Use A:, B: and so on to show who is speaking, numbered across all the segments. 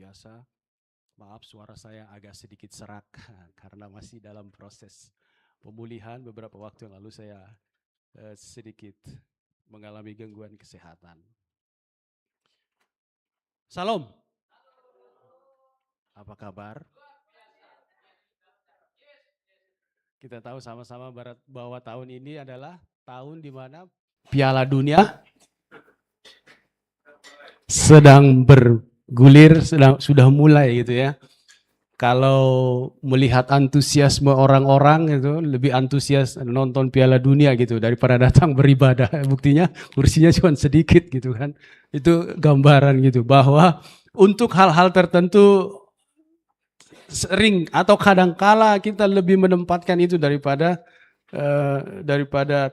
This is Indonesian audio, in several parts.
A: biasa. Maaf suara saya agak sedikit serak karena masih dalam proses pemulihan. Beberapa waktu yang lalu saya sedikit mengalami gangguan kesehatan. Salam. Apa kabar? Kita tahu sama-sama bahwa tahun ini adalah tahun di mana Piala Dunia sedang bergulir, sudah mulai gitu ya. Kalau melihat antusiasme orang-orang itu lebih antusias nonton Piala Dunia gitu daripada datang beribadah. Buktinya kursinya cuma sedikit gitu kan. Itu gambaran gitu bahwa untuk hal-hal tertentu sering atau kadangkala kita lebih menempatkan itu daripada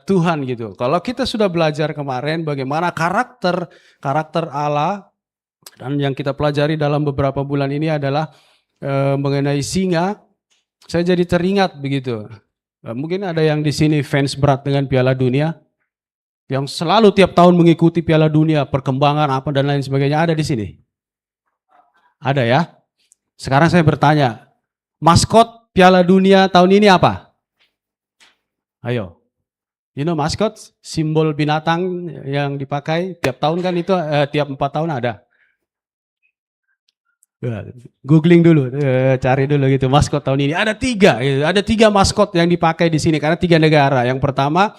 A: Tuhan gitu. Kalau kita sudah belajar kemarin bagaimana karakter Allah, dan yang kita pelajari dalam beberapa bulan ini adalah mengenai singa, saya jadi teringat begitu. Mungkin ada yang di sini fans berat dengan Piala Dunia, yang selalu tiap tahun mengikuti Piala Dunia, perkembangan apa dan lain sebagainya, ada di sini? Ada ya? Sekarang saya bertanya, maskot Piala Dunia tahun ini apa? Ayo. You know maskot, simbol binatang yang dipakai tiap tahun kan itu tiap 4 tahun ada. Googling dulu, cari dulu gitu maskot tahun ini. Ada 3, gitu. Ada 3 maskot yang dipakai di sini karena 3 negara. Yang pertama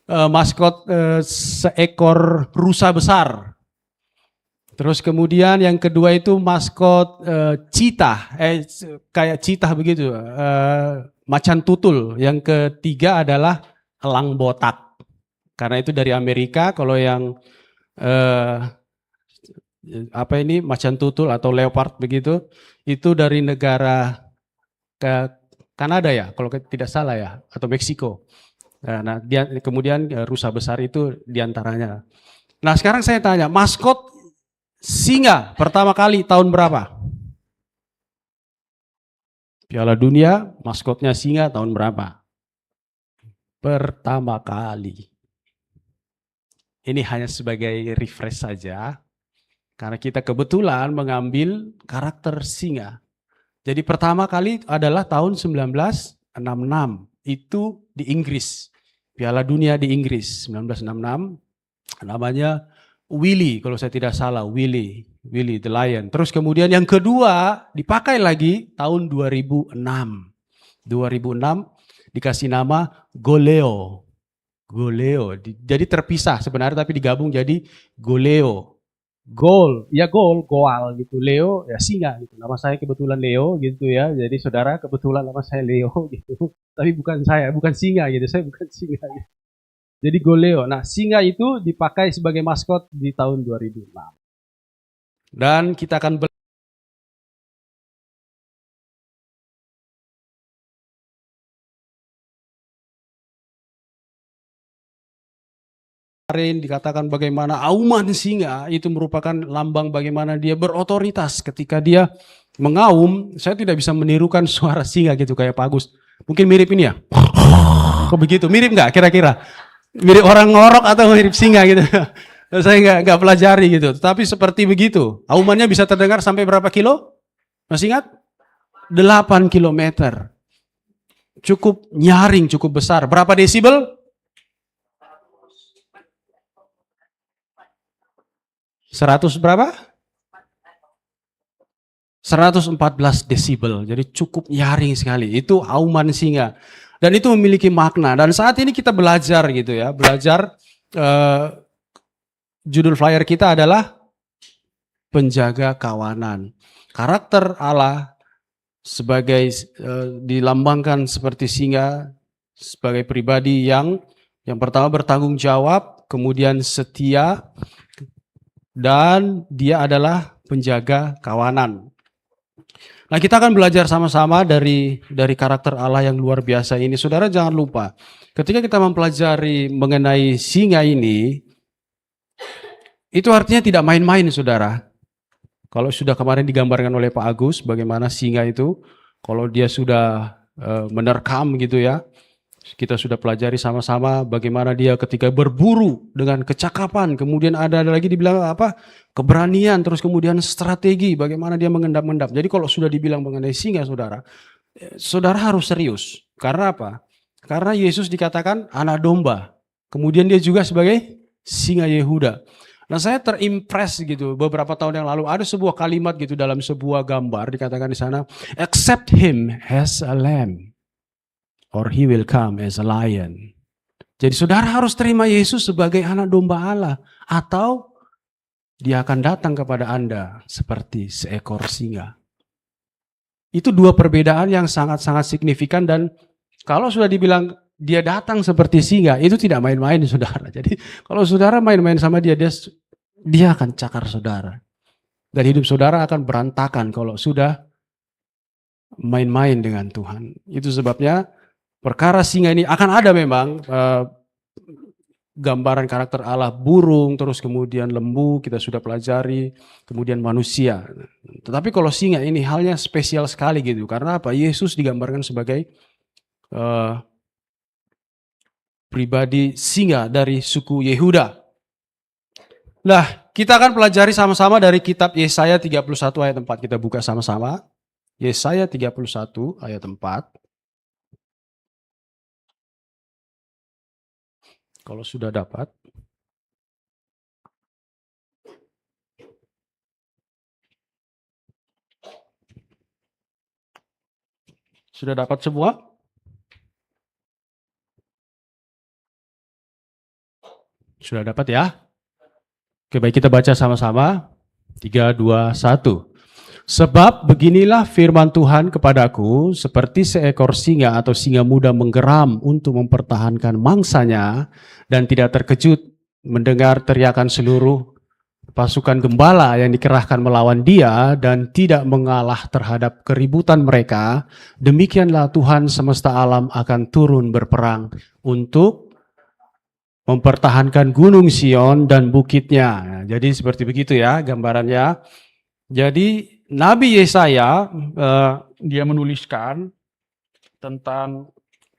A: maskot seekor rusa besar. Terus kemudian yang kedua itu maskot cheetah, kayak cheetah begitu, macan tutul. Yang ketiga adalah elang botak. Karena itu dari Amerika. Kalau yang macan tutul atau leopard begitu, itu dari negara ke Kanada ya, kalau tidak salah ya, atau Meksiko. Nah, kemudian rusa besar itu diantaranya. Nah, sekarang saya tanya, maskot singa pertama kali tahun berapa? Piala Dunia, maskotnya singa tahun berapa? Pertama kali. Ini hanya sebagai refresh saja, karena kita kebetulan mengambil karakter singa. Jadi pertama kali adalah tahun 1966, itu di Inggris. Piala Dunia di Inggris, 1966, namanya Willy, kalau saya tidak salah, Willy the Lion. Terus kemudian yang kedua dipakai lagi tahun 2006. 2006 dikasih nama Goleo. Jadi terpisah sebenarnya tapi digabung jadi Goleo. Goal gitu. Leo ya singa gitu. Nama saya kebetulan Leo gitu ya. Jadi saudara kebetulan nama saya Leo gitu. Tapi bukan singa gitu. Saya bukan singa gitu. Jadi Goleo. Nah, singa itu dipakai sebagai maskot di tahun 2006. Dan kita akan kemarin dikatakan bagaimana auman singa itu merupakan lambang bagaimana dia berotoritas ketika dia mengaum. Saya tidak bisa menirukan suara singa gitu kayak Pak Agus. Mungkin mirip ini ya. Kok begitu? Mirip nggak kira-kira? Mirip orang ngorok atau mirip singa gitu. Saya nggak pelajari gitu. Tapi seperti begitu. Aumannya bisa terdengar sampai berapa kilo? Masih ingat? 8 kilometer. Cukup nyaring, cukup besar. Berapa desibel? 100 berapa? 114 desibel. Jadi cukup nyaring sekali. Itu auman singa. Dan itu memiliki makna. Dan saat ini kita belajar gitu ya. Belajar judul flyer kita adalah penjaga kawanan. Karakter Allah sebagai dilambangkan seperti singa, sebagai pribadi yang pertama bertanggung jawab, kemudian setia, dan dia adalah penjaga kawanan. Nah, kita akan belajar sama-sama dari karakter Allah yang luar biasa ini. Saudara jangan lupa, ketika kita mempelajari mengenai singa ini, itu artinya tidak main-main, saudara. Kalau sudah kemarin digambarkan oleh Pak Agus, bagaimana singa itu, kalau dia sudah menerkam gitu ya, Kita sudah pelajari sama-sama bagaimana dia ketika berburu dengan kecakapan, kemudian ada lagi dibilang apa? Keberanian, terus kemudian strategi, bagaimana dia mengendap-endap. Jadi kalau sudah dibilang mengenai singa, saudara, saudara harus serius. Karena apa? Karena Yesus dikatakan anak domba. Kemudian dia juga sebagai singa Yehuda. Nah, saya terimpress gitu beberapa tahun yang lalu ada sebuah kalimat gitu dalam sebuah gambar dikatakan di sana, accept him as a lamb or he will come as a lion. Jadi saudara harus terima Yesus sebagai anak domba Allah atau dia akan datang kepada Anda seperti seekor singa. Itu dua perbedaan yang sangat-sangat signifikan dan kalau sudah dibilang dia datang seperti singa, itu tidak main-main saudara. Jadi kalau saudara main-main sama dia akan cakar saudara. Dan hidup saudara akan berantakan kalau sudah main-main dengan Tuhan. Itu sebabnya perkara singa ini akan ada memang gambaran karakter Allah, burung, terus kemudian lembu, kita sudah pelajari, kemudian manusia. Tetapi kalau singa ini halnya spesial sekali gitu. Karena apa? Yesus digambarkan sebagai pribadi singa dari suku Yehuda. Nah, kita akan pelajari sama-sama dari kitab Yesaya 31 ayat 4. Kita buka sama-sama. Yesaya 31 ayat 4. Kalau sudah dapat. Sudah dapat semua? Sudah dapat ya? Oke, baik kita baca sama-sama. 3, 2, 1. Sebab beginilah firman Tuhan kepadaku, seperti seekor singa atau singa muda menggeram untuk mempertahankan mangsanya dan tidak terkejut mendengar teriakan seluruh pasukan gembala yang dikerahkan melawan dia dan tidak mengalah terhadap keributan mereka, demikianlah Tuhan semesta alam akan turun berperang untuk mempertahankan gunung Sion dan bukitnya. Jadi seperti begitu ya gambarannya. Jadi Nabi Yesaya dia menuliskan tentang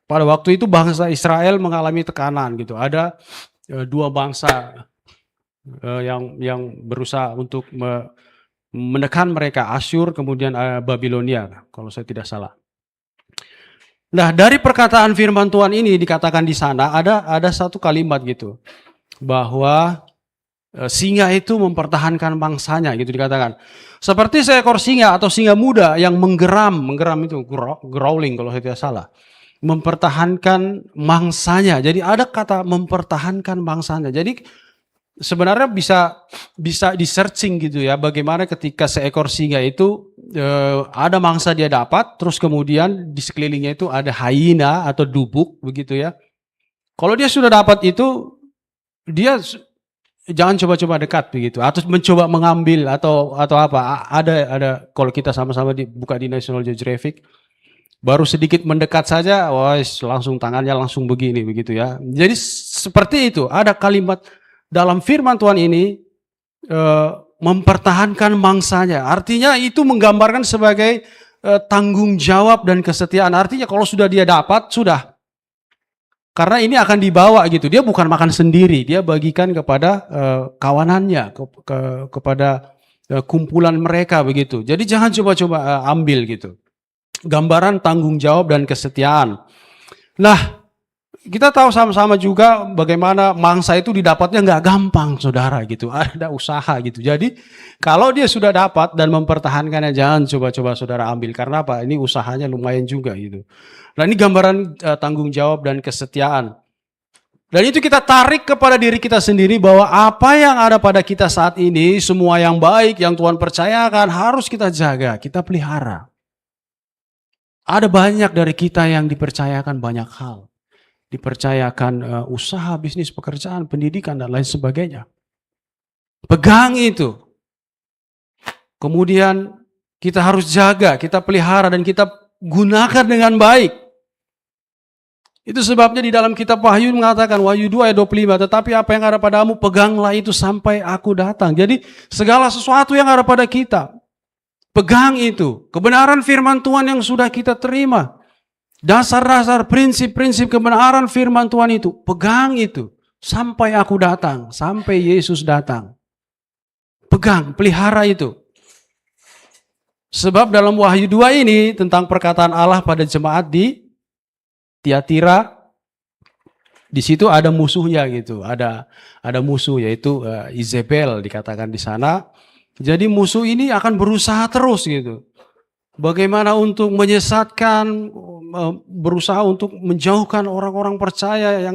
A: pada waktu itu bangsa Israel mengalami tekanan gitu. Ada dua bangsa yang berusaha untuk menekan mereka, Asyur kemudian Babilonia kalau saya tidak salah. Nah, dari perkataan firman Tuhan ini dikatakan di sana ada satu kalimat gitu bahwa singa itu mempertahankan mangsanya gitu dikatakan. Seperti seekor singa atau singa muda yang menggeram itu growling kalau saya tidak salah. Mempertahankan mangsanya. Jadi ada kata mempertahankan mangsanya. Jadi sebenarnya bisa di searching gitu ya, bagaimana ketika seekor singa itu ada mangsa dia dapat, terus kemudian di sekelilingnya itu ada hyena atau dubuk begitu ya. Kalau dia sudah dapat itu, dia jangan coba-coba dekat begitu, atau mencoba mengambil atau apa. Ada kalau kita sama-sama buka di National Geographic, baru sedikit mendekat saja, langsung tangannya langsung begini begitu ya. Jadi seperti itu, ada kalimat dalam firman Tuhan ini mempertahankan mangsanya. Artinya itu menggambarkan sebagai tanggung jawab dan kesetiaan. Artinya kalau sudah dia dapat, sudah. Karena ini akan dibawa gitu. Dia bukan makan sendiri. Dia bagikan kepada kawanannya, kepada kumpulan mereka begitu. Jadi jangan coba-coba ambil gitu. Gambaran tanggung jawab dan kesetiaan. Nah, kita tahu sama-sama juga bagaimana mangsa itu didapatnya nggak gampang, saudara gitu. Ada usaha gitu. Jadi kalau dia sudah dapat dan mempertahankannya, jangan coba-coba saudara ambil. Karena apa? Ini usahanya lumayan juga gitu. Nah, ini gambaran tanggung jawab dan kesetiaan. Dan itu kita tarik kepada diri kita sendiri bahwa apa yang ada pada kita saat ini, semua yang baik, yang Tuhan percayakan harus kita jaga, kita pelihara. Ada banyak dari kita yang dipercayakan banyak hal. Dipercayakan usaha, bisnis, pekerjaan, pendidikan, dan lain sebagainya. Pegang itu. Kemudian kita harus jaga, kita pelihara, dan kita gunakan dengan baik. Itu sebabnya di dalam kitab Wahyu mengatakan, Wahyu 2 ayat 25, tetapi apa yang ada padamu, peganglah itu sampai aku datang. Jadi segala sesuatu yang ada pada kita, pegang itu. Kebenaran firman Tuhan yang sudah kita terima. Dasar-dasar prinsip-prinsip kebenaran firman Tuhan itu, pegang itu. Sampai aku datang, sampai Yesus datang. Pegang, pelihara itu. Sebab dalam Wahyu 2 ini, tentang perkataan Allah pada jemaat di Tiatira, di situ ada musuhnya gitu. Ada musuh, yaitu Izebel dikatakan di sana. Jadi musuh ini akan berusaha terus gitu. Bagaimana untuk menyesatkan, berusaha untuk menjauhkan orang-orang percaya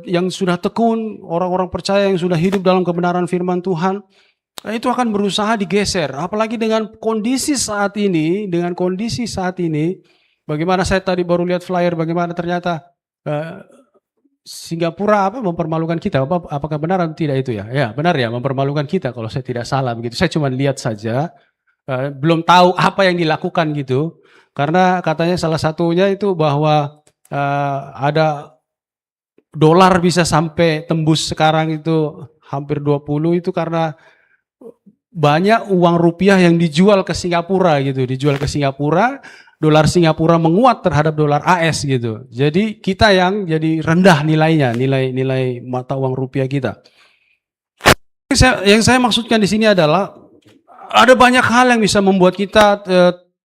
A: yang sudah tekun, orang-orang percaya yang sudah hidup dalam kebenaran firman Tuhan. Itu akan berusaha digeser. Apalagi dengan kondisi saat ini, bagaimana saya tadi baru lihat flyer, bagaimana ternyata Singapura mempermalukan kita. Apakah benar atau tidak itu ya? Ya benar ya, mempermalukan kita kalau saya tidak salah begitu. Saya cuma lihat saja. Belum tahu apa yang dilakukan gitu, karena katanya salah satunya itu bahwa ada dolar bisa sampai tembus sekarang itu hampir 20 itu karena banyak uang rupiah yang dijual ke Singapura gitu, dolar Singapura menguat terhadap dolar AS gitu. Jadi kita yang jadi rendah nilainya, nilai mata uang rupiah kita. Yang saya maksudkan di sini adalah ada banyak hal yang bisa membuat kita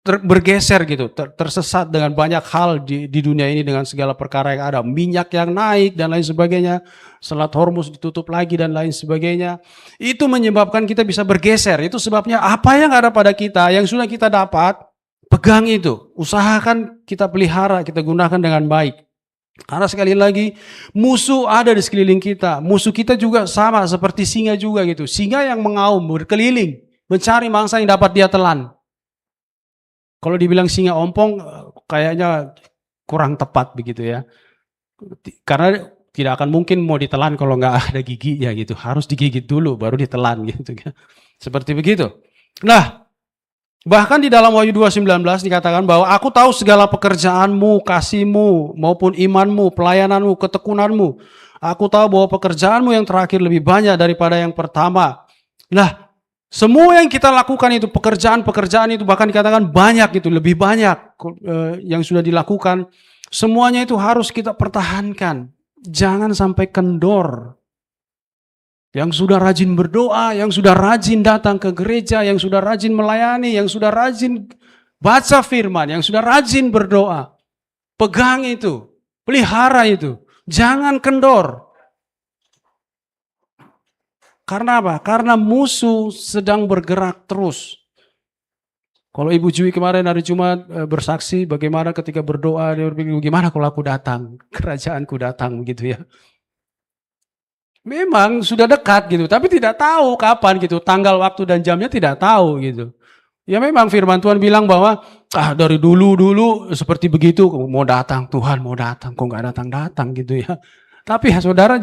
A: bergeser gitu, tersesat dengan banyak hal di dunia ini dengan segala perkara yang ada. Minyak yang naik dan lain sebagainya, Selat Hormuz ditutup lagi dan lain sebagainya. Itu menyebabkan kita bisa bergeser. Itu sebabnya apa yang ada pada kita, yang sudah kita dapat, pegang itu. Usahakan kita pelihara, kita gunakan dengan baik. Karena sekali lagi, musuh ada di sekeliling kita. Musuh kita juga sama seperti singa juga gitu. Singa yang mengaum, berkeliling, mencari mangsa yang dapat dia telan. Kalau dibilang singa ompong, kayaknya kurang tepat begitu ya. Karena tidak akan mungkin mau ditelan kalau nggak ada giginya gitu. Harus digigit dulu, baru ditelan gitu. Seperti begitu. Nah, bahkan di dalam Wahyu 2:19 dikatakan bahwa aku tahu segala pekerjaanmu, kasihmu, maupun imanmu, pelayananmu, ketekunanmu. Aku tahu bahwa pekerjaanmu yang terakhir lebih banyak daripada yang pertama. Nah, semua yang kita lakukan itu, pekerjaan itu bahkan dikatakan banyak itu, lebih banyak yang sudah dilakukan. Semuanya itu harus kita pertahankan. Jangan sampai kendor. Yang sudah rajin berdoa, yang sudah rajin datang ke gereja, yang sudah rajin melayani, yang sudah rajin baca firman, yang sudah rajin berdoa. Pegang itu, pelihara itu. Jangan kendor. Karena apa? Karena musuh sedang bergerak terus. Kalau Ibu Jui kemarin hari Jumat bersaksi bagaimana ketika berdoa, dia berpikir gimana kalau aku datang, kerajaanku datang begitu ya. Memang sudah dekat gitu, tapi tidak tahu kapan gitu, tanggal, waktu dan jamnya tidak tahu gitu. Ya memang firman Tuhan bilang bahwa dari dulu seperti begitu, mau datang, Tuhan mau datang, kok nggak datang gitu ya. Tapi ya saudara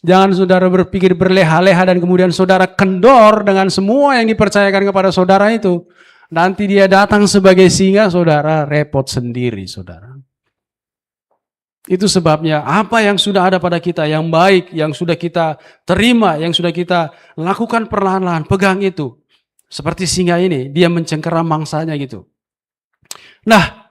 A: Jangan saudara berpikir berleha-leha dan kemudian saudara kendor dengan semua yang dipercayakan kepada saudara itu. Nanti dia datang sebagai singa, saudara repot sendiri, saudara. Itu sebabnya apa yang sudah ada pada kita, yang baik, yang sudah kita terima, yang sudah kita lakukan perlahan-lahan, pegang itu. Seperti singa ini, dia mencengkeram mangsanya gitu. Nah,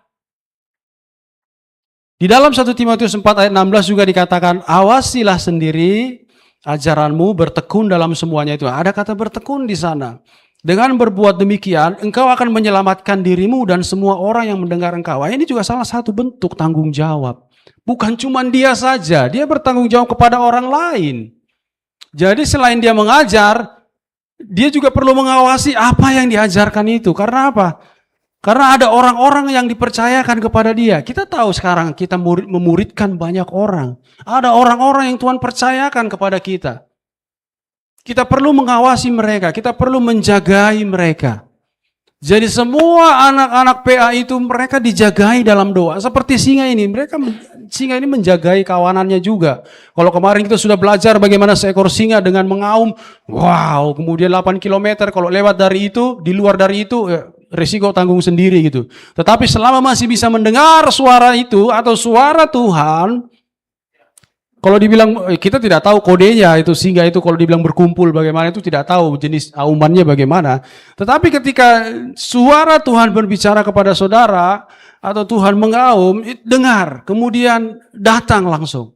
A: di dalam 1 Timotius 4 ayat 16 juga dikatakan, awasilah sendiri ajaranmu, bertekun dalam semuanya itu. Ada kata bertekun di sana. Dengan berbuat demikian, engkau akan menyelamatkan dirimu dan semua orang yang mendengar engkau. Ini juga salah satu bentuk tanggung jawab. Bukan cuma dia saja, dia bertanggung jawab kepada orang lain. Jadi selain dia mengajar, dia juga perlu mengawasi apa yang diajarkan itu. Karena apa? Karena ada orang-orang yang dipercayakan kepada dia. Kita tahu sekarang kita memuridkan banyak orang. Ada orang-orang yang Tuhan percayakan kepada kita. Kita perlu mengawasi mereka, kita perlu menjagai mereka. Jadi semua anak-anak PA itu mereka dijagai dalam doa. Seperti singa ini, singa ini menjagai kawanannya juga. Kalau kemarin kita sudah belajar bagaimana seekor singa dengan mengaum, wow, kemudian 8 km, kalau lewat dari itu, di luar dari itu, resiko tanggung sendiri gitu. Tetapi selama masih bisa mendengar suara itu atau suara Tuhan, Kalau dibilang kita tidak tahu kodenya itu singa itu kalau dibilang berkumpul bagaimana itu tidak tahu jenis aumannya bagaimana. Tetapi ketika suara Tuhan berbicara kepada saudara atau Tuhan mengaum, dengar, kemudian datang langsung.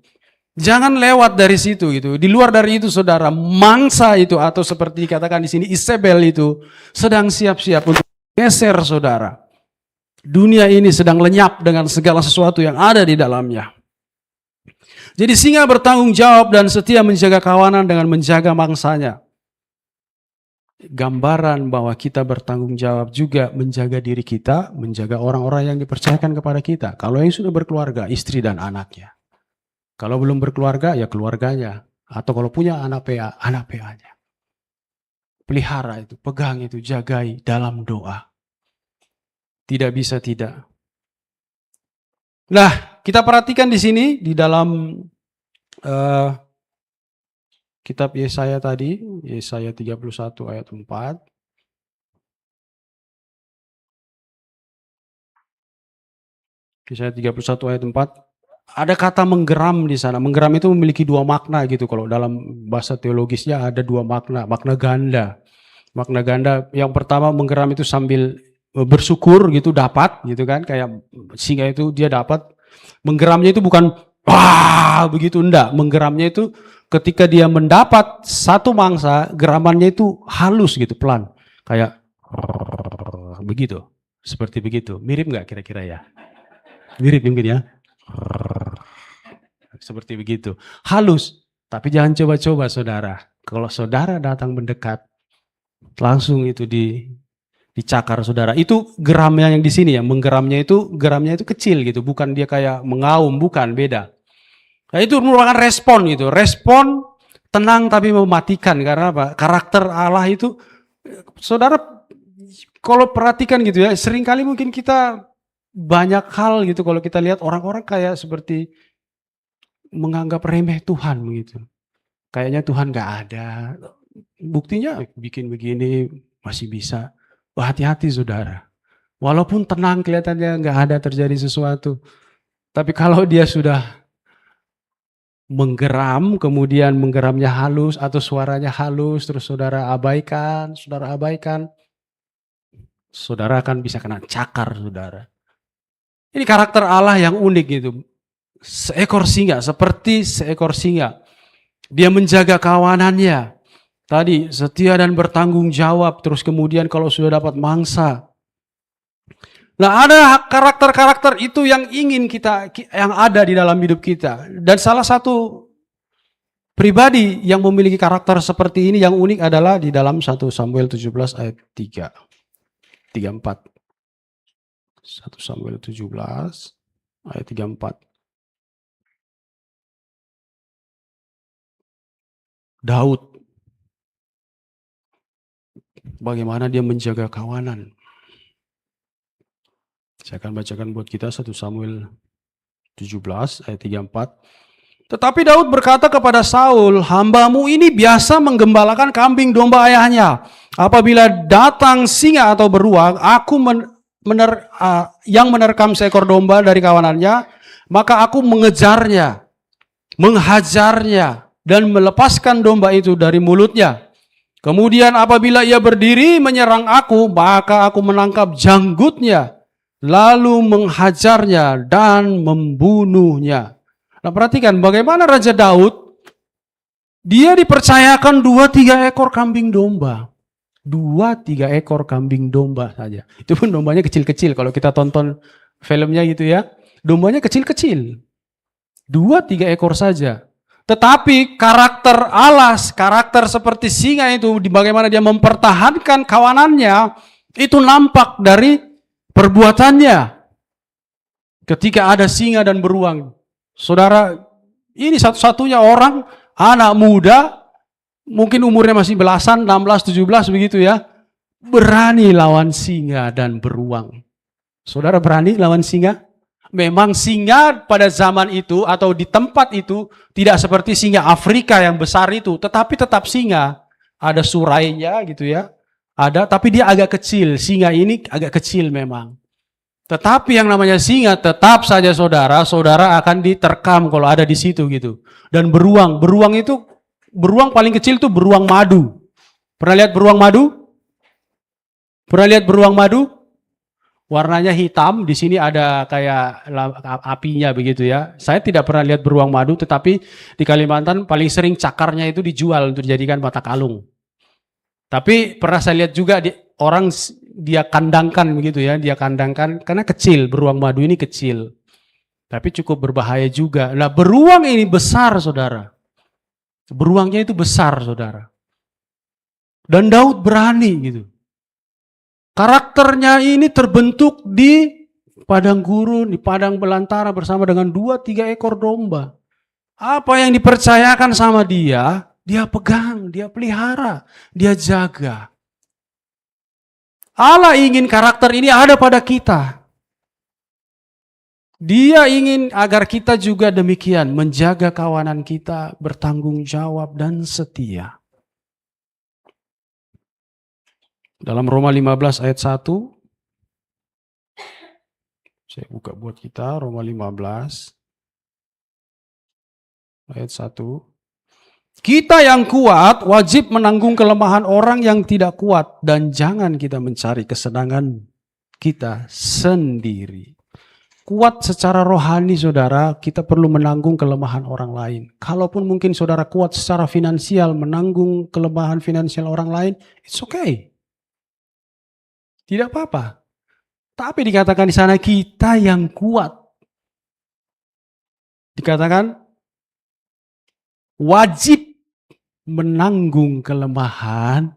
A: Jangan lewat dari situ gitu. Di luar dari itu saudara, mangsa itu atau seperti dikatakan di sini Isabel itu sedang siap-siap untuk geser saudara. Dunia ini sedang lenyap dengan segala sesuatu yang ada di dalamnya. Jadi singa bertanggung jawab dan setia menjaga kawanan dengan menjaga mangsanya. Gambaran bahwa kita bertanggung jawab juga menjaga diri kita, menjaga orang-orang yang dipercayakan kepada kita. Kalau yang sudah berkeluarga, istri dan anaknya. Kalau belum berkeluarga, ya keluarganya. Atau kalau punya anak PA, anak PA-nya. Pelihara itu, pegang itu, jagai dalam doa. Tidak bisa tidak. Nah, kita perhatikan di sini di dalam kitab Yesaya tadi, Yesaya 31 ayat 4. Yesaya 31 ayat 4. Ada kata menggeram di sana. Menggeram itu memiliki dua makna gitu. Kalau dalam bahasa teologisnya ada dua makna. Makna ganda. Makna ganda yang pertama menggeram itu sambil bersyukur gitu dapat gitu kan. Kayak singa itu dia dapat. Menggeramnya itu bukan wah begitu enggak. Menggeramnya itu ketika dia mendapat satu mangsa, geramannya itu halus gitu, pelan. Kayak begitu. Seperti begitu. Mirip nggak kira-kira ya? Mirip mungkin ya. Seperti begitu. Halus. Tapi jangan coba-coba saudara. Kalau saudara datang mendekat, langsung itu dicakar saudara. Itu geramnya yang di sini ya. Menggeramnya itu kecil gitu. Bukan dia kayak mengaum, bukan, beda. Nah, itu merupakan respon gitu. Respon tenang tapi mematikan. Karena apa? Karakter Allah itu, saudara kalau perhatikan gitu ya, seringkali mungkin kita banyak hal gitu kalau kita lihat orang-orang kayak seperti menganggap remeh Tuhan begitu. Kayaknya Tuhan gak ada. Buktinya bikin begini masih bisa. Hati-hati saudara. Walaupun tenang kelihatannya gak ada terjadi sesuatu. Tapi kalau dia sudah menggeram, kemudian menggeramnya halus atau suaranya halus, terus saudara abaikan, saudara akan bisa kena cakar saudara. Ini karakter Allah yang unik gitu. Seekor singa, seperti seekor singa. Dia menjaga kawanannya. Tadi setia dan bertanggung jawab. Terus kemudian kalau sudah dapat mangsa. Nah ada karakter-karakter itu yang ingin kita, yang ada di dalam hidup kita. Dan salah satu pribadi yang memiliki karakter seperti ini yang unik adalah di dalam 1 Samuel 17 ayat 34. 1 Samuel 17 ayat 34. Daud. Bagaimana dia menjaga kawanan. Saya akan bacakan buat kita 1 Samuel 17 ayat 34. Tetapi Daud berkata kepada Saul, hambamu ini biasa menggembalakan kambing domba ayahnya. Apabila datang singa atau beruang, aku yang menerkam seekor domba dari kawanannya, maka aku mengejarnya, menghajarnya, dan melepaskan domba itu dari mulutnya. Kemudian apabila ia berdiri menyerang aku, maka aku menangkap janggutnya, lalu menghajarnya dan membunuhnya. Nah perhatikan bagaimana Raja Daud, dia dipercayakan 2-3 ekor kambing domba. 2-3 ekor kambing domba saja. Itu pun dombanya kecil-kecil. Kalau kita tonton filmnya gitu ya, dombanya kecil-kecil. 2-3 ekor saja. Tetapi karakter Allah, karakter seperti singa itu, bagaimana dia mempertahankan kawanannya, itu nampak dari perbuatannya. Ketika ada singa dan beruang. Saudara, ini satu-satunya orang, anak muda, mungkin umurnya masih belasan, 16, 17 begitu ya. Berani lawan singa dan beruang. Saudara berani lawan singa? Memang singa pada zaman itu atau di tempat itu tidak seperti singa Afrika yang besar itu. Tetapi tetap singa. Ada surainya gitu ya. Ada, tapi dia agak kecil. Singa ini agak kecil memang. Tetapi yang namanya singa tetap saja saudara akan diterkam kalau ada di situ gitu. Dan beruang paling kecil tuh beruang madu. Pernah lihat beruang madu? Pernah lihat beruang madu? Warnanya hitam, di sini ada kayak apinya begitu ya. Saya tidak pernah lihat beruang madu, tetapi di Kalimantan paling sering cakarnya itu dijual untuk dijadikan mata kalung. Tapi pernah saya lihat juga orang dia kandangkan begitu ya, dia kandangkan karena kecil, beruang madu ini kecil. Tapi cukup berbahaya juga. Nah, beruang ini besar, saudara. Beruangnya itu besar, saudara. Dan Daud berani gitu. Karakternya ini terbentuk di padang gurun, di padang belantara bersama dengan 2-3 ekor domba. Apa yang dipercayakan sama dia pegang, dia pelihara, dia jaga. Allah ingin karakter ini ada pada kita. Dia ingin agar kita juga demikian, menjaga kawanan kita, bertanggung jawab dan setia. Dalam Roma 15 ayat 1, saya buka buat kita, Roma 15 ayat 1. Kita yang kuat wajib menanggung kelemahan orang yang tidak kuat, dan jangan kita mencari kesenangan kita sendiri. Kuat secara rohani, saudara, kita perlu menanggung kelemahan orang lain. Kalaupun mungkin saudara kuat secara finansial, menanggung kelemahan finansial orang lain, it's okay. Tidak apa-apa. Tapi dikatakan di sana kita yang kuat. Dikatakan wajib menanggung kelemahan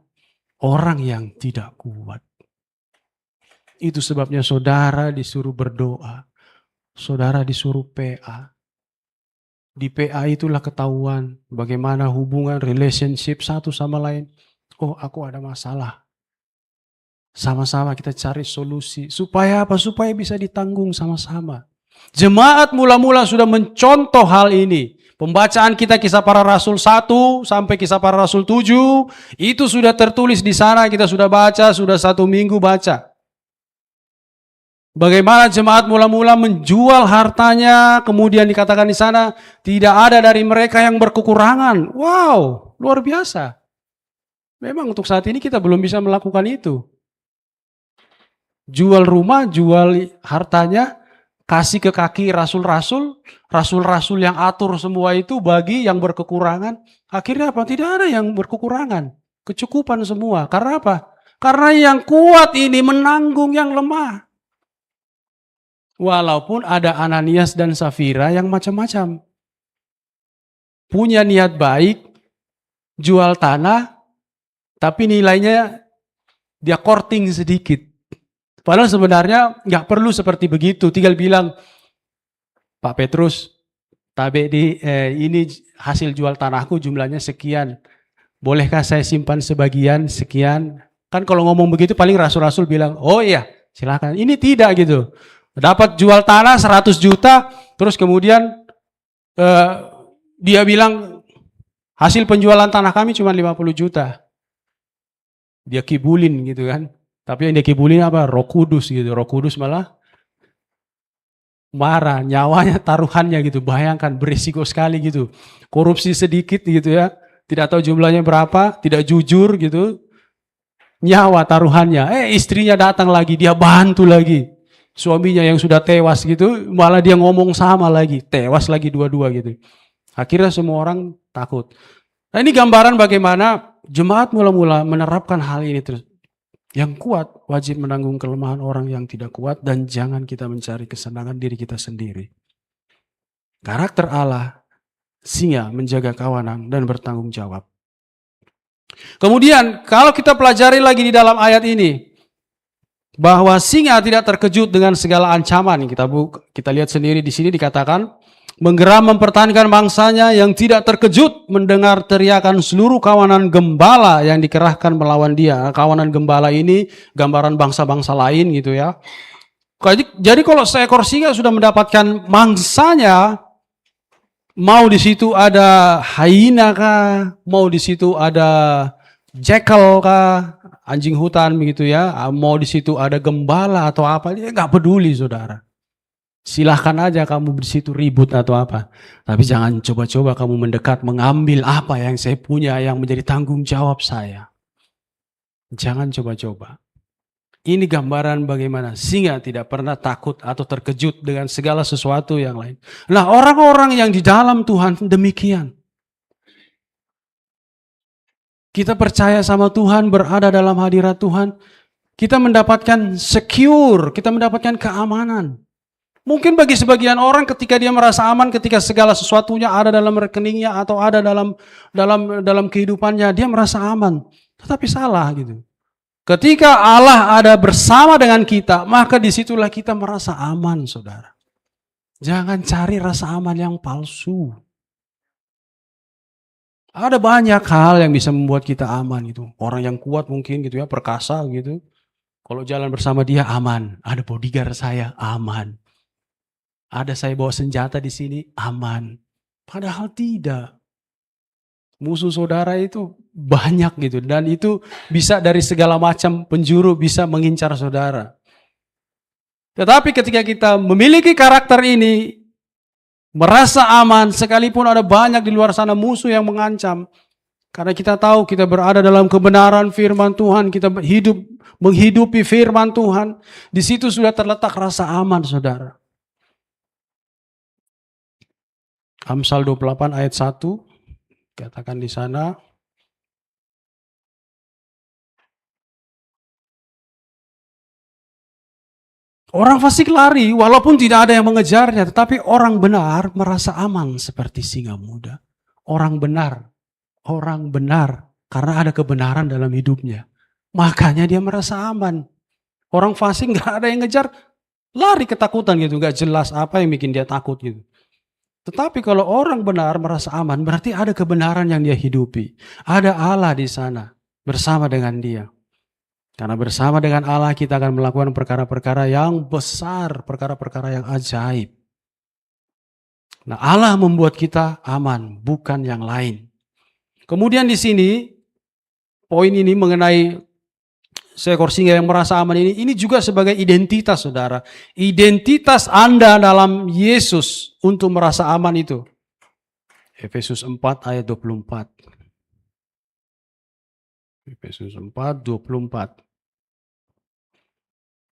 A: orang yang tidak kuat. Itu sebabnya saudara disuruh berdoa. Saudara disuruh PA. Di PA itulah ketahuan bagaimana hubungan relationship satu sama lain. Oh, aku ada masalah. Sama-sama kita cari solusi. Supaya apa? Supaya bisa ditanggung sama-sama. Jemaat mula-mula sudah mencontoh hal ini. Pembacaan kita Kisah Para Rasul 1 sampai Kisah Para Rasul 7. Itu sudah tertulis di sana. Kita sudah baca, sudah 1 minggu baca. Bagaimana jemaat mula-mula menjual hartanya. Kemudian dikatakan di sana, tidak ada dari mereka yang berkekurangan. Wow, luar biasa. Memang untuk saat ini kita belum bisa melakukan itu. Jual rumah, jual hartanya, kasih ke kaki rasul-rasul yang atur semua itu bagi yang berkekurangan. Akhirnya apa? Tidak ada yang berkekurangan. Kecukupan semua. Karena apa? Karena yang kuat ini menanggung yang lemah. Walaupun ada Ananias dan Safira yang macam-macam. Punya niat baik, jual tanah, tapi nilainya dia korting sedikit. Padahal sebenarnya nggak perlu seperti begitu. Tinggal bilang, Pak Petrus, ini hasil jual tanahku jumlahnya sekian. Bolehkah saya simpan sebagian sekian? Kan kalau ngomong begitu paling rasul-rasul bilang, oh iya silakan. Ini tidak gitu. Dapat jual tanah 100 juta, terus kemudian dia bilang hasil penjualan tanah kami cuma 50 juta. Dia kibulin gitu kan. Tapi yang dia kibulin apa? Roh Kudus gitu. Roh Kudus malah marah, nyawanya taruhannya gitu. Bayangkan berisiko sekali gitu. Korupsi sedikit gitu ya. Tidak tahu jumlahnya berapa, tidak jujur gitu. Nyawa taruhannya. Istrinya datang lagi, dia bantu lagi. Suaminya yang sudah tewas gitu, malah dia ngomong sama lagi. Tewas lagi dua-dua gitu. Akhirnya semua orang takut. Nah, ini gambaran bagaimana jemaat mula-mula menerapkan hal ini terus. Yang kuat wajib menanggung kelemahan orang yang tidak kuat, dan jangan kita mencari kesenangan diri kita sendiri. Karakter Allah, singa menjaga kawanan dan bertanggung jawab. Kemudian kalau kita pelajari lagi di dalam ayat ini, bahwa singa tidak terkejut dengan segala ancaman. Kita lihat sendiri di sini dikatakan, menggeram mempertahankan bangsanya yang tidak terkejut mendengar teriakan seluruh kawanan gembala yang dikerahkan melawan dia. Kawanan gembala ini gambaran bangsa-bangsa lain gitu ya. Jadi kalau seekor singa sudah mendapatkan mangsanya, mau di situ ada hyena kah, mau di situ ada jackal kah, anjing hutan begitu ya, mau di situ ada gembala atau apa, dia nggak peduli saudara. Silahkan aja kamu di situ ribut atau apa. Tapi jangan coba-coba kamu mendekat mengambil apa yang saya punya yang menjadi tanggung jawab saya. Jangan coba-coba. Ini gambaran bagaimana singa tidak pernah takut atau terkejut dengan segala sesuatu yang lain. Nah, orang-orang yang di dalam Tuhan demikian. Kita percaya sama Tuhan, berada dalam hadirat Tuhan. Kita mendapatkan secure, kita mendapatkan keamanan. Mungkin bagi sebagian orang ketika dia merasa aman, ketika segala sesuatunya ada dalam rekeningnya atau ada dalam kehidupannya, dia merasa aman. Tetapi salah gitu. Ketika Allah ada bersama dengan kita, maka disitulah kita merasa aman, saudara. Jangan cari rasa aman yang palsu. Ada banyak hal yang bisa membuat kita aman gitu. Orang yang kuat mungkin gitu ya, perkasa gitu. Kalau jalan bersama dia aman. Ada bodyguard saya aman. Ada saya bawa senjata di sini aman. Padahal tidak. Musuh saudara itu banyak gitu. Dan itu bisa dari segala macam penjuru bisa mengincar saudara. Tetapi ketika kita memiliki karakter ini, merasa aman, sekalipun ada banyak di luar sana musuh yang mengancam. Karena kita tahu kita berada dalam kebenaran firman Tuhan, kita menghidupi firman Tuhan. Di situ sudah terletak rasa aman saudara. Amsal 28 ayat 1. Katakan di sana. Orang fasik lari walaupun tidak ada yang mengejarnya, tetapi orang benar merasa aman seperti singa muda. Orang benar karena ada kebenaran dalam hidupnya. Makanya dia merasa aman. Orang fasik nggak ada yang ngejar, lari ketakutan gitu, nggak jelas apa yang bikin dia takut gitu. Tetapi kalau orang benar merasa aman, berarti ada kebenaran yang dia hidupi. Ada Allah di sana bersama dengan dia. Karena bersama dengan Allah kita akan melakukan perkara-perkara yang besar, perkara-perkara yang ajaib. Nah, Allah membuat kita aman, bukan yang lain. Kemudian di sini, poin ini mengenai seekor singa yang merasa aman ini juga sebagai identitas saudara. Identitas Anda dalam Yesus untuk merasa aman itu. Efesus 4 ayat 24. Efesus 4, 24.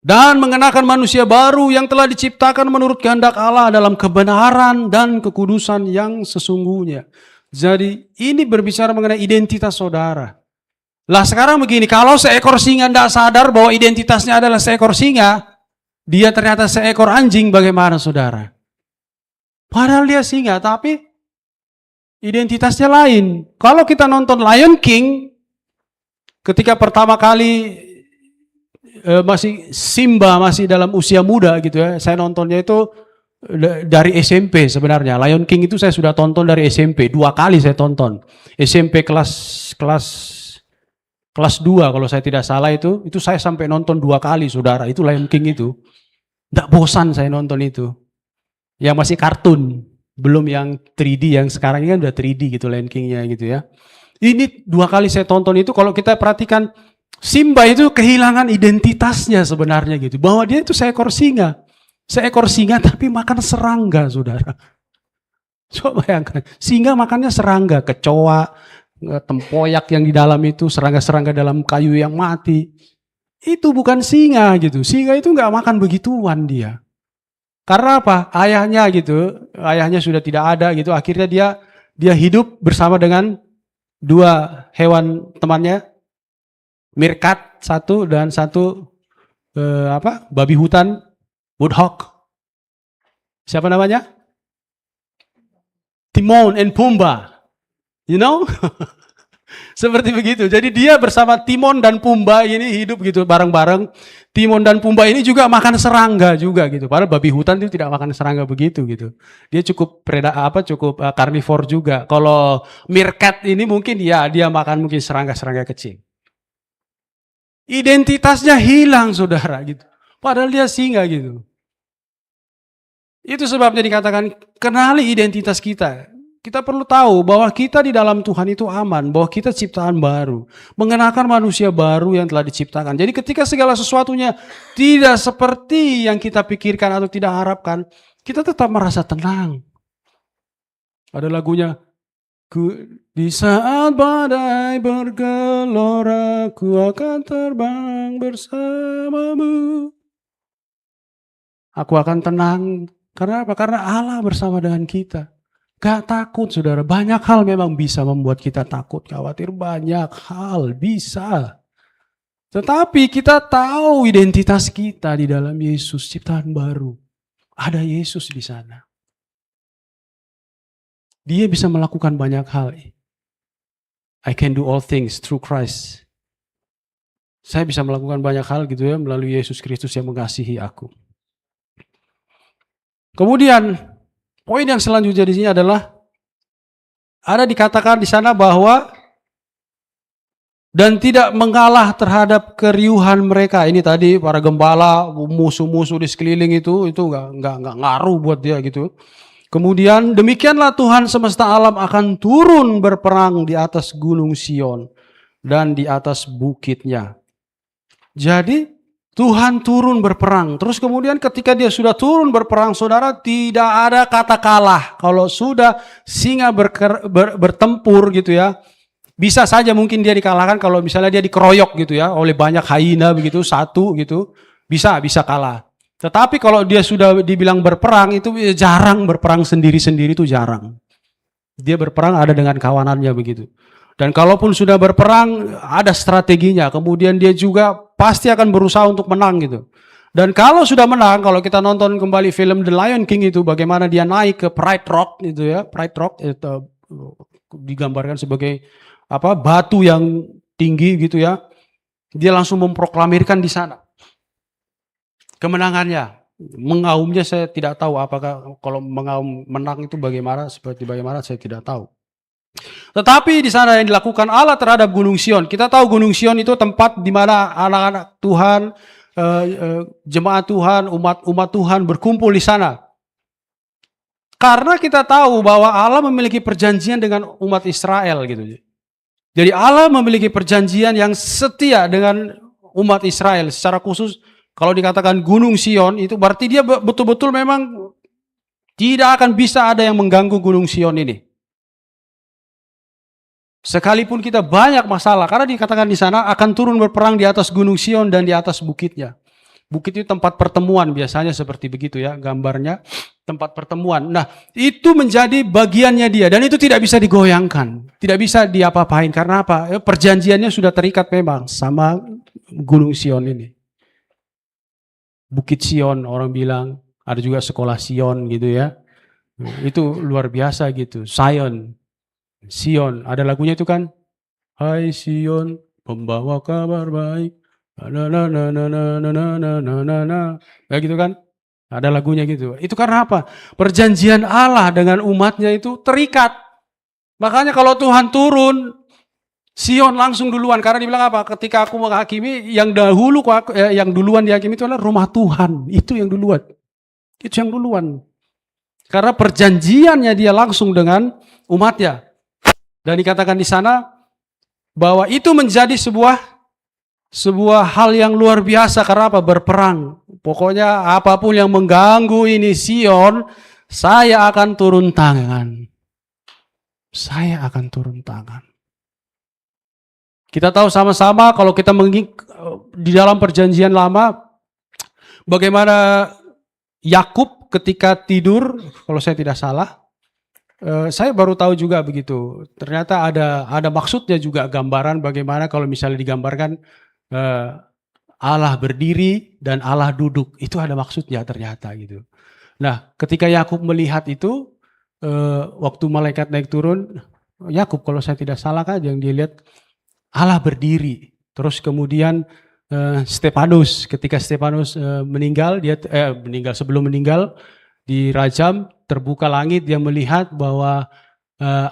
A: Dan mengenakan manusia baru yang telah diciptakan menurut kehendak Allah dalam kebenaran dan kekudusan yang sesungguhnya. Jadi ini berbicara mengenai identitas saudara. Lah sekarang begini, kalau seekor singa tidak sadar bahwa identitasnya adalah seekor singa, dia ternyata seekor anjing, bagaimana saudara? Padahal dia singa, tapi identitasnya lain. Kalau kita nonton Lion King, ketika pertama kali Simba masih dalam usia muda gitu ya, saya nontonnya itu dari SMP sebenarnya. Lion King itu saya sudah tonton dari SMP, 2 kali saya tonton. SMP kelas 2 kalau saya tidak salah itu saya sampai nonton 2 kali saudara, itu Lion King itu. Tidak bosan saya nonton itu. Yang masih kartun, belum yang 3D, yang sekarang ini kan udah 3D gitu Lion King-nya gitu ya. Ini 2 kali saya tonton itu, kalau kita perhatikan Simba itu kehilangan identitasnya sebenarnya gitu. Bahwa dia itu seekor singa. Seekor singa tapi makan serangga saudara. Coba bayangkan, singa makannya serangga, kecoa, tempoyak yang di dalam itu, serangga-serangga dalam kayu yang mati. Itu bukan singa gitu. Singa itu nggak makan begituan dia. Karena apa? Ayahnya gitu, ayahnya sudah tidak ada gitu. Akhirnya dia hidup bersama dengan 2 hewan temannya, meerkat 1 dan 1 babi hutan, woodhawk. Siapa namanya? Timon and Pumbaa. You know? Seperti begitu. Jadi dia bersama Timon dan Pumbaa ini hidup gitu bareng-bareng. Timon dan Pumbaa ini juga makan serangga juga gitu. Padahal babi hutan itu tidak makan serangga begitu gitu. Dia cukup cukup karnivor juga. Kalau meerkat ini mungkin ya dia makan mungkin serangga-serangga kecil. Identitasnya hilang saudara gitu. Padahal dia singa gitu. Itu sebabnya dikatakan kenali identitas kita. Kita perlu tahu bahwa kita di dalam Tuhan itu aman, bahwa kita ciptaan baru, mengenakan manusia baru yang telah diciptakan. Jadi ketika segala sesuatunya tidak seperti yang kita pikirkan atau tidak harapkan, kita tetap merasa tenang. Ada lagunya, di saat badai bergelora, ku akan terbang bersamamu. Aku akan tenang. Karena apa? Karena Allah bersama dengan kita. Gak takut, saudara. Banyak hal memang bisa membuat kita takut, khawatir. Banyak hal bisa. Tetapi kita tahu identitas kita di dalam Yesus, ciptaan baru. Ada Yesus di sana. Dia bisa melakukan banyak hal. I can do all things through Christ. Saya bisa melakukan banyak hal gitu ya melalui Yesus Kristus yang mengasihi aku. Kemudian poin yang selanjutnya di sini adalah ada dikatakan di sana bahwa dan tidak mengalah terhadap keriuhan mereka. Ini tadi para gembala, musuh-musuh di sekeliling itu nggak ngaruh buat dia gitu. Kemudian demikianlah Tuhan semesta alam akan turun berperang di atas gunung Sion dan di atas bukitnya. Jadi Tuhan turun berperang. Terus kemudian ketika dia sudah turun berperang, saudara, tidak ada kata kalah. Kalau sudah singa bertempur gitu ya, bisa saja mungkin dia dikalahkan kalau misalnya dia dikeroyok gitu ya, oleh banyak hyena begitu, satu gitu, bisa kalah. Tetapi kalau dia sudah dibilang berperang, itu jarang berperang sendiri-sendiri, itu jarang. Dia berperang ada dengan kawanannya begitu. Dan kalaupun sudah berperang, ada strateginya. Kemudian dia juga pasti akan berusaha untuk menang gitu. Dan kalau sudah menang, kalau kita nonton kembali film The Lion King itu, bagaimana dia naik ke Pride Rock gitu ya. Pride Rock itu digambarkan sebagai batu yang tinggi gitu ya. Dia langsung memproklamirkan di sana kemenangannya. Mengaumnya saya tidak tahu apakah kalau mengaum menang itu bagaimana, seperti bagaimana saya tidak tahu. Tetapi di sana yang dilakukan Allah terhadap Gunung Sion. Kita tahu Gunung Sion itu tempat di mana anak-anak Tuhan, jemaat Tuhan, umat Tuhan berkumpul di sana. Karena kita tahu bahwa Allah memiliki perjanjian dengan umat Israel gitu. Jadi Allah memiliki perjanjian yang setia dengan umat Israel. Secara khusus kalau dikatakan Gunung Sion itu berarti dia betul-betul memang tidak akan bisa ada yang mengganggu Gunung Sion ini. Sekalipun kita banyak masalah, karena dikatakan di sana akan turun berperang di atas Gunung Sion dan di atas bukitnya. Bukit itu tempat pertemuan, biasanya seperti begitu ya gambarnya, tempat pertemuan. Nah, itu menjadi bagiannya dia dan itu tidak bisa digoyangkan, tidak bisa diapa-apain. Karena apa? Perjanjiannya sudah terikat memang sama Gunung Sion ini. Bukit Sion orang bilang, ada juga sekolah Sion gitu ya. Itu luar biasa gitu, Sion, ada lagunya itu kan, Hai Sion, pembawa kabar baik, kayak gitu kan, ada lagunya gitu. Itu karena apa? Perjanjian Allah dengan umatnya itu terikat. Makanya kalau Tuhan turun, Sion langsung duluan. Karena dibilang apa? Ketika aku menghakimi, yang duluan dihakimi itu adalah rumah Tuhan. Itu yang duluan. Itu yang duluan. Karena perjanjiannya dia langsung dengan umatnya. Dan dikatakan di sana bahwa itu menjadi sebuah hal yang luar biasa. Karena apa? Berperang. Pokoknya apapun yang mengganggu ini Sion, saya akan turun tangan. Saya akan turun tangan. Kita tahu sama-sama kalau kita di dalam perjanjian lama, bagaimana Yakub ketika tidur, kalau saya tidak salah, saya baru tahu juga begitu. Ternyata ada maksudnya juga gambaran bagaimana kalau misalnya digambarkan Allah berdiri dan Allah duduk. Itu ada maksudnya ternyata gitu. Nah ketika Yakub melihat itu, waktu malaikat naik turun, Yakub kalau saya tidak salah kan yang dia lihat Allah berdiri. Terus kemudian Stefanus, ketika Stefanus meninggal, sebelum meninggal dirajam, terbuka langit, dia melihat bahwa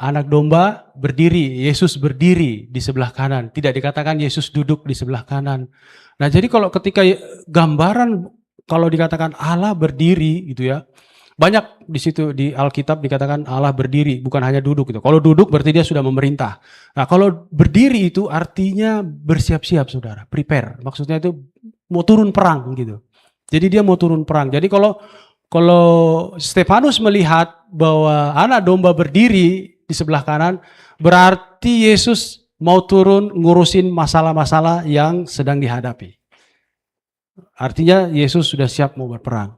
A: anak domba berdiri, Yesus berdiri di sebelah kanan. Tidak dikatakan Yesus duduk di sebelah kanan. Nah jadi kalau ketika gambaran, kalau dikatakan Allah berdiri gitu ya, Banyak di situ di Alkitab dikatakan Allah berdiri, bukan hanya duduk gitu. Kalau duduk berarti dia sudah memerintah. Nah, kalau berdiri itu artinya bersiap-siap, Saudara, prepare. Maksudnya itu mau turun perang gitu. Jadi dia mau turun perang. Jadi kalau Stefanus melihat bahwa anak domba berdiri di sebelah kanan, berarti Yesus mau turun ngurusin masalah-masalah yang sedang dihadapi. Artinya Yesus sudah siap mau berperang.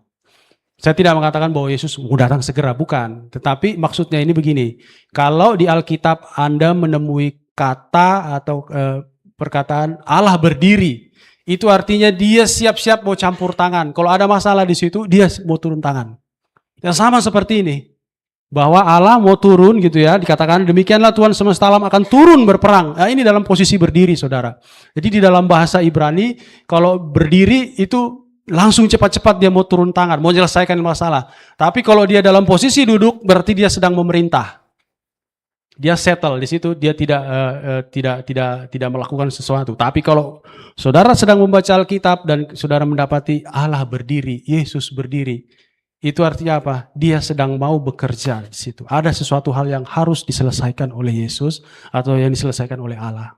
A: Saya tidak mengatakan bahwa Yesus mau datang segera, bukan. Tetapi maksudnya ini begini, kalau di Alkitab Anda menemui kata atau perkataan Allah berdiri, itu artinya dia siap-siap mau campur tangan. Kalau ada masalah di situ, dia mau turun tangan. Yang sama seperti ini, bahwa Allah mau turun gitu ya, dikatakan demikianlah Tuhan semesta alam akan turun berperang. Nah, ini dalam posisi berdiri, Saudara. Jadi di dalam bahasa Ibrani, kalau berdiri itu langsung cepat-cepat dia mau turun tangan, mau menyelesaikan masalah. Tapi kalau dia dalam posisi duduk, berarti dia sedang memerintah. Dia settle di situ, dia tidak melakukan sesuatu. Tapi kalau saudara sedang membaca Alkitab dan saudara mendapati Allah berdiri, Yesus berdiri, itu artinya apa? Dia sedang mau bekerja di situ. Ada sesuatu hal yang harus diselesaikan oleh Yesus atau yang diselesaikan oleh Allah.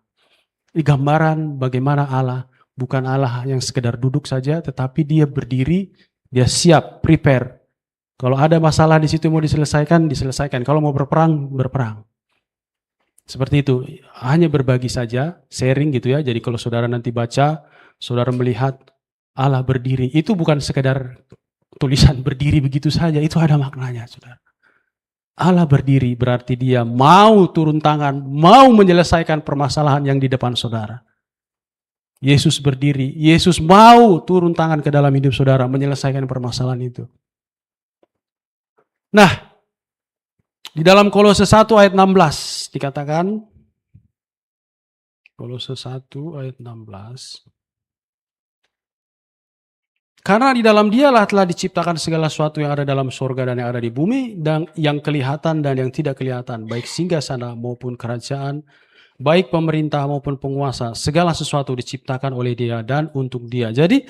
A: Ini gambaran bagaimana Allah bukan Allah yang sekedar duduk saja, tetapi dia berdiri, dia siap, prepare. Kalau ada masalah di situ mau diselesaikan, diselesaikan. Kalau mau berperang, berperang. Seperti itu, hanya berbagi saja, sharing gitu ya. Jadi kalau saudara nanti baca, saudara melihat Allah berdiri, itu bukan sekedar tulisan berdiri begitu saja, itu ada maknanya, saudara. Allah berdiri berarti dia mau turun tangan, mau menyelesaikan permasalahan yang di depan saudara. Yesus berdiri, Yesus mau turun tangan ke dalam hidup saudara, menyelesaikan permasalahan itu. Nah, di dalam Kolose 1 ayat 16 dikatakan, Kolose 1 ayat 16, karena di dalam dialah telah diciptakan segala sesuatu yang ada dalam surga dan yang ada di bumi, dan yang kelihatan dan yang tidak kelihatan, baik singgasana maupun kerajaan, baik pemerintah maupun penguasa, segala sesuatu diciptakan oleh dia dan untuk dia. Jadi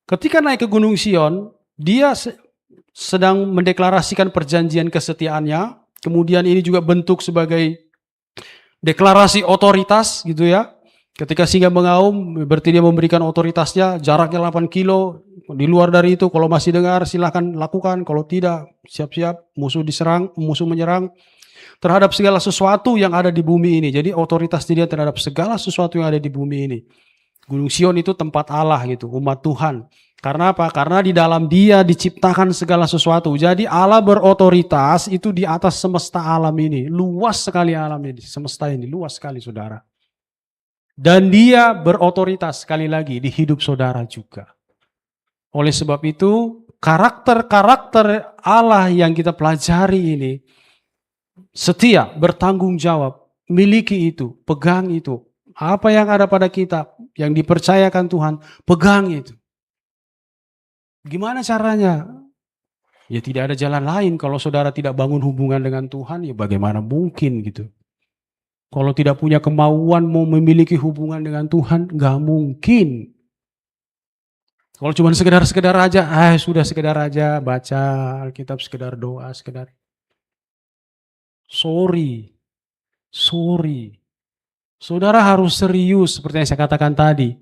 A: ketika naik ke Gunung Sion, dia sedang mendeklarasikan perjanjian kesetiaannya, kemudian ini juga bentuk sebagai deklarasi otoritas gitu ya. Ketika singa mengaum, berarti dia memberikan otoritasnya, jaraknya 8 kilo, di luar dari itu kalau masih dengar silahkan lakukan, kalau tidak siap-siap musuh diserang, musuh menyerang terhadap segala sesuatu yang ada di bumi ini. Jadi otoritas dia terhadap segala sesuatu yang ada di bumi ini. Gunung Sion itu tempat Allah gitu, umat Tuhan. Karena apa? Karena di dalam dia diciptakan segala sesuatu. Jadi Allah berotoritas itu di atas semesta alam ini. Luas sekali alam ini, semesta ini, luas sekali saudara. Dan dia berotoritas sekali lagi di hidup saudara juga. Oleh sebab itu, karakter-karakter Allah yang kita pelajari ini, setia, bertanggung jawab, miliki itu, pegang itu. Apa yang ada pada kita, yang dipercayakan Tuhan, pegang itu. Gimana caranya? Ya tidak ada jalan lain. Kalau saudara tidak bangun hubungan dengan Tuhan, ya bagaimana mungkin gitu. Kalau tidak punya kemauan mau memiliki hubungan dengan Tuhan, gak mungkin. Kalau cuma sekedar aja, sudah sekedar aja baca Alkitab, sekedar doa, sekedar. Sorry. Saudara harus serius seperti yang saya katakan tadi.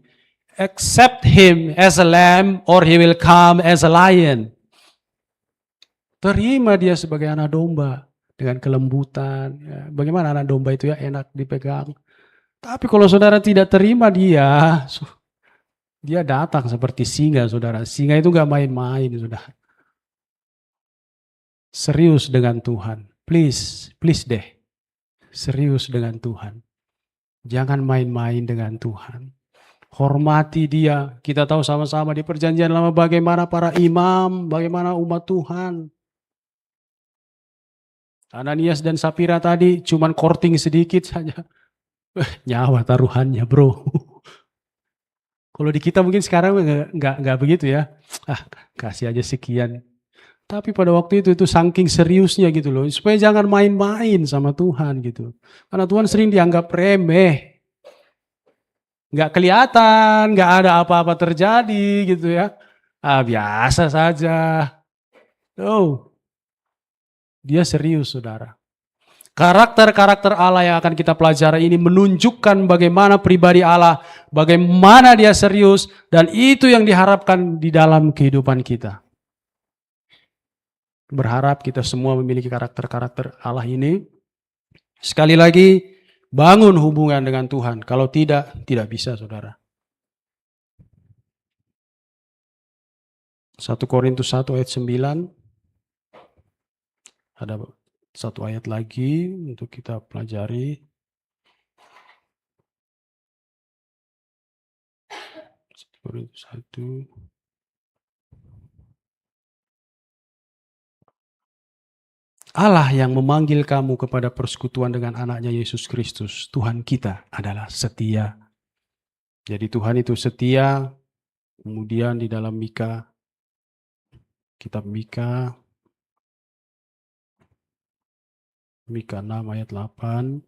A: Accept him as a lamb or he will come as a lion. Terima dia sebagai anak domba dengan kelembutan. Ya, bagaimana anak domba itu ya, enak dipegang. Tapi kalau saudara tidak terima dia datang seperti singa, saudara. Singa itu gak main-main, saudara. Serius dengan Tuhan. Please deh. Serius dengan Tuhan. Jangan main-main dengan Tuhan. Hormati dia. Kita tahu sama-sama di perjanjian lama bagaimana para imam, bagaimana umat Tuhan. Ananias dan Sapira tadi cuman courting sedikit saja. Nyawa taruhannya, bro. Kalau di kita mungkin sekarang nggak begitu ya. Kasih aja sekian. Tapi pada waktu itu saking seriusnya gitu loh. Supaya jangan main-main sama Tuhan gitu. Karena Tuhan sering dianggap remeh. Nggak kelihatan, nggak ada apa-apa terjadi gitu ya. Biasa saja. Oh, dia serius, saudara. Karakter-karakter Allah yang akan kita pelajari ini menunjukkan bagaimana pribadi Allah, bagaimana dia serius, dan itu yang diharapkan di dalam kehidupan kita. Berharap kita semua memiliki karakter-karakter Allah ini. Sekali lagi, bangun hubungan dengan Tuhan. Kalau tidak, tidak bisa, saudara. 1 Korintus 1 ayat 9. Ada satu ayat lagi untuk kita pelajari. 1 Korintus 1. Allah yang memanggil kamu kepada persekutuan dengan anaknya Yesus Kristus, Tuhan kita adalah setia. Jadi Tuhan itu setia. Kemudian di dalam Mika, kitab Mika 6 ayat 8.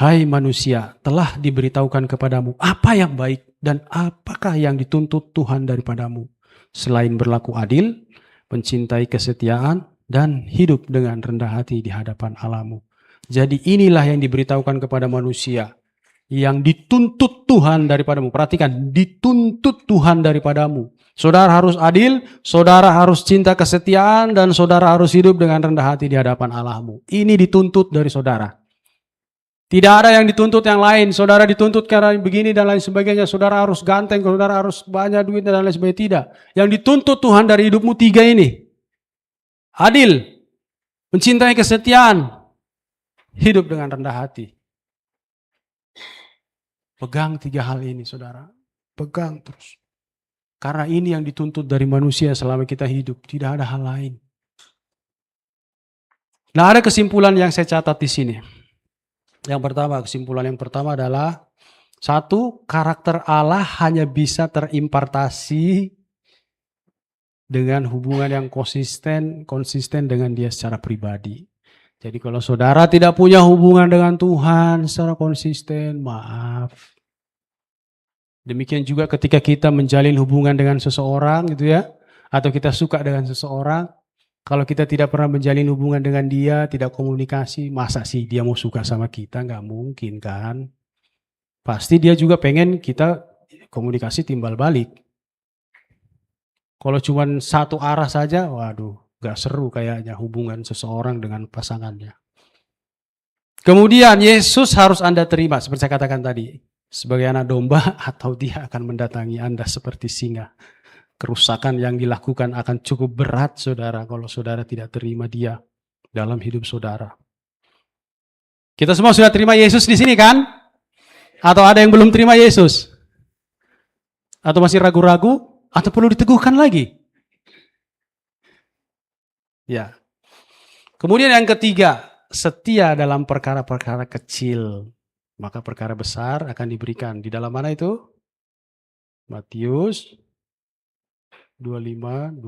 A: Hai manusia, telah diberitahukan kepadamu apa yang baik dan apakah yang dituntut Tuhan daripadamu, selain berlaku adil, mencintai kesetiaan, dan hidup dengan rendah hati di hadapan Allahmu. Jadi inilah yang diberitahukan kepada manusia, yang dituntut Tuhan daripadamu. Perhatikan, dituntut Tuhan daripadamu. Saudara harus adil, saudara harus cinta kesetiaan, dan saudara harus hidup dengan rendah hati di hadapan Allahmu. Ini dituntut dari saudara. Tidak ada yang dituntut yang lain. Saudara dituntut karena begini dan lain sebagainya. Saudara harus ganteng, saudara harus banyak duit dan lain sebagainya. Tidak. Yang dituntut Tuhan dari hidupmu 3 ini. Adil, mencintai kesetiaan, hidup dengan rendah hati. Pegang 3 hal ini, saudara. Pegang terus. Karena ini yang dituntut dari manusia selama kita hidup. Tidak ada hal lain. Nah, ada kesimpulan yang saya catat di sini. Kesimpulan yang pertama adalah 1, karakter Allah hanya bisa terimpartasi dengan hubungan yang konsisten dengan dia secara pribadi. Jadi kalau saudara tidak punya hubungan dengan Tuhan secara konsisten, maaf. Demikian juga ketika kita menjalin hubungan dengan seseorang gitu ya, atau kita suka dengan seseorang, kalau kita tidak pernah menjalin hubungan dengan dia, tidak komunikasi, masa sih dia mau suka sama kita? Nggak mungkin kan? Pasti dia juga pengen kita komunikasi timbal balik. Kalau cuma satu arah saja, waduh, nggak seru kayaknya hubungan seseorang dengan pasangannya. Kemudian Yesus harus Anda terima, seperti saya katakan tadi, sebagai anak domba, atau dia akan mendatangi Anda seperti singa. Kerusakan yang dilakukan akan cukup berat, saudara, kalau saudara tidak terima dia dalam hidup saudara. Kita semua sudah terima Yesus di sini kan? Atau ada yang belum terima Yesus? Atau masih ragu-ragu? Atau perlu diteguhkan lagi? Ya. Kemudian yang ketiga, setia dalam perkara-perkara kecil, maka perkara besar akan diberikan. Di dalam mana itu? Matius 25:21.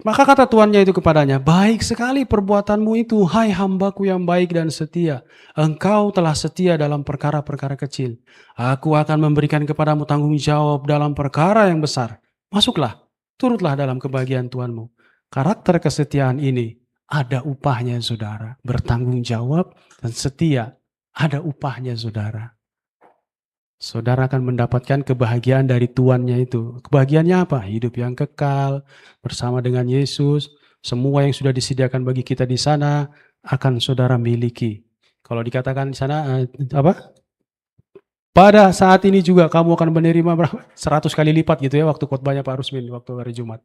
A: Maka kata tuannya itu kepadanya, baik sekali perbuatanmu itu, hai hambaku yang baik dan setia. Engkau telah setia dalam perkara-perkara kecil. Aku akan memberikan kepadamu tanggung jawab dalam perkara yang besar. Masuklah, turutlah dalam kebahagiaan Tuhanmu. Karakter kesetiaan ini ada upahnya, saudara. Bertanggung jawab dan setia, ada upahnya, saudara. Saudara akan mendapatkan kebahagiaan dari tuannya itu. Kebahagiaannya apa? Hidup yang kekal bersama dengan Yesus. Semua yang sudah disediakan bagi kita di sana akan saudara miliki. Kalau dikatakan di sana apa? Pada saat ini juga kamu akan menerima berapa? 100 kali lipat gitu ya, waktu khotbahnya Pak Rusmin waktu hari Jumat.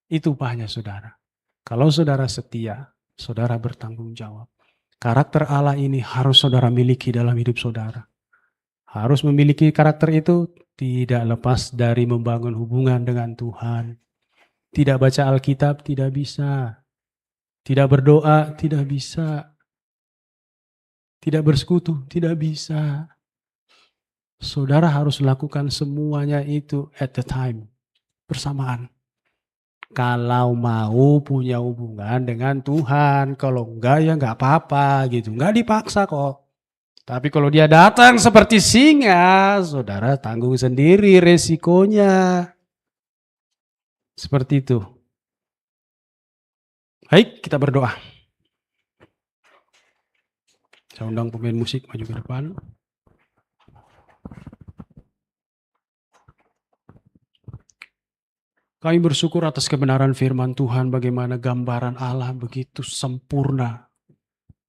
A: Itu upahnya, saudara. Kalau saudara setia, saudara bertanggung jawab. Karakter Allah ini harus saudara miliki dalam hidup saudara. Harus memiliki karakter itu tidak lepas dari membangun hubungan dengan Tuhan. Tidak baca Alkitab, tidak bisa. Tidak berdoa, tidak bisa. Tidak bersekutu, tidak bisa. Saudara harus lakukan semuanya itu at the time, bersamaan. Kalau mau punya hubungan dengan Tuhan, kalau enggak ya enggak apa-apa gitu. Enggak dipaksa kok. Tapi kalau dia datang seperti singa, saudara tanggung sendiri resikonya. Seperti itu. Baik, kita berdoa. Saya undang pemain musik maju ke depan. Kami bersyukur atas kebenaran firman Tuhan, bagaimana gambaran Allah begitu sempurna.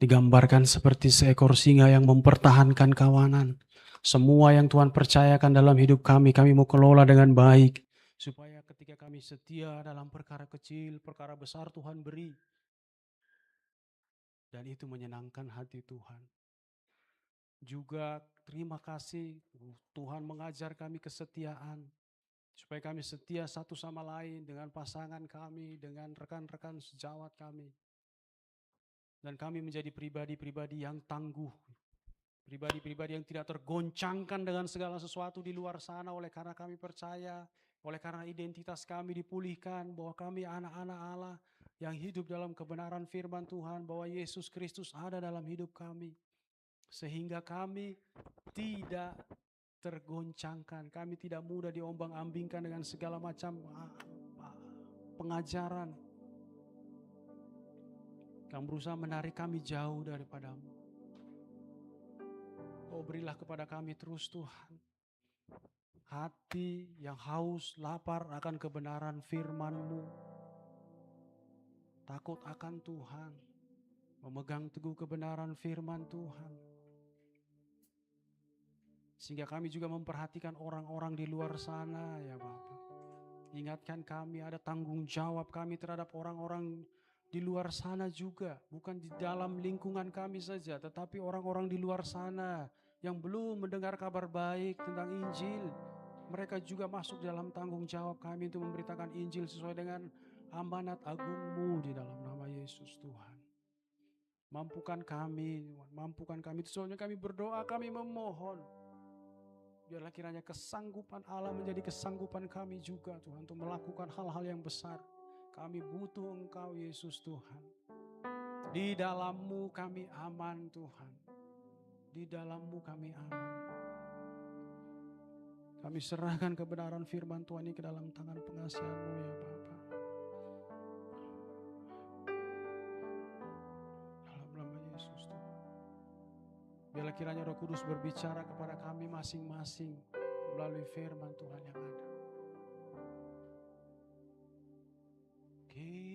A: Digambarkan seperti seekor singa yang mempertahankan kawanan. Semua yang Tuhan percayakan dalam hidup kami mau kelola dengan baik. Supaya ketika kami setia dalam perkara kecil, perkara besar Tuhan beri. Dan itu menyenangkan hati Tuhan. Juga terima kasih Tuhan mengajar kami kesetiaan. Supaya kami setia satu sama lain dengan pasangan kami, dengan rekan-rekan sejawat kami. Dan kami menjadi pribadi-pribadi yang tangguh. Pribadi-pribadi yang tidak tergoncangkan dengan segala sesuatu di luar sana oleh karena kami percaya, oleh karena identitas kami dipulihkan bahwa kami anak-anak Allah yang hidup dalam kebenaran firman Tuhan, bahwa Yesus Kristus ada dalam hidup kami. Sehingga kami tidak tergoncangkan, kami tidak mudah diombang-ambingkan dengan segala macam pengajaran. Kamu berusaha menarik kami jauh daripadamu. Oh, berilah kepada kami terus Tuhan hati yang haus, lapar akan kebenaran firman-Mu. Takut akan Tuhan, memegang teguh kebenaran firman Tuhan. Sehingga kami juga memperhatikan orang-orang di luar sana ya Bapak. Ingatkan kami ada tanggung jawab kami terhadap orang-orang di luar sana juga. Bukan di dalam lingkungan kami saja, tetapi orang-orang di luar sana yang belum mendengar kabar baik tentang Injil. Mereka juga masuk dalam tanggung jawab kami untuk memberitakan Injil sesuai dengan amanat agung-Mu di dalam nama Yesus Tuhan. Mampukan kami, mampukan kami. Soalnya kami berdoa, kami memohon. Biarlah kiranya kesanggupan Allah menjadi kesanggupan kami juga Tuhan, untuk melakukan hal-hal yang besar. Kami butuh Engkau Yesus Tuhan. Di dalam-Mu kami aman Tuhan. Di dalam-Mu kami aman. Kami serahkan kebenaran firman Tuhan ini ke dalam tangan pengasihan-Mu ya Bapa. Dalam nama Yesus Tuhan. Biarlah kiranya Roh Kudus berbicara kepada kami masing-masing melalui firman Tuhan yang ada.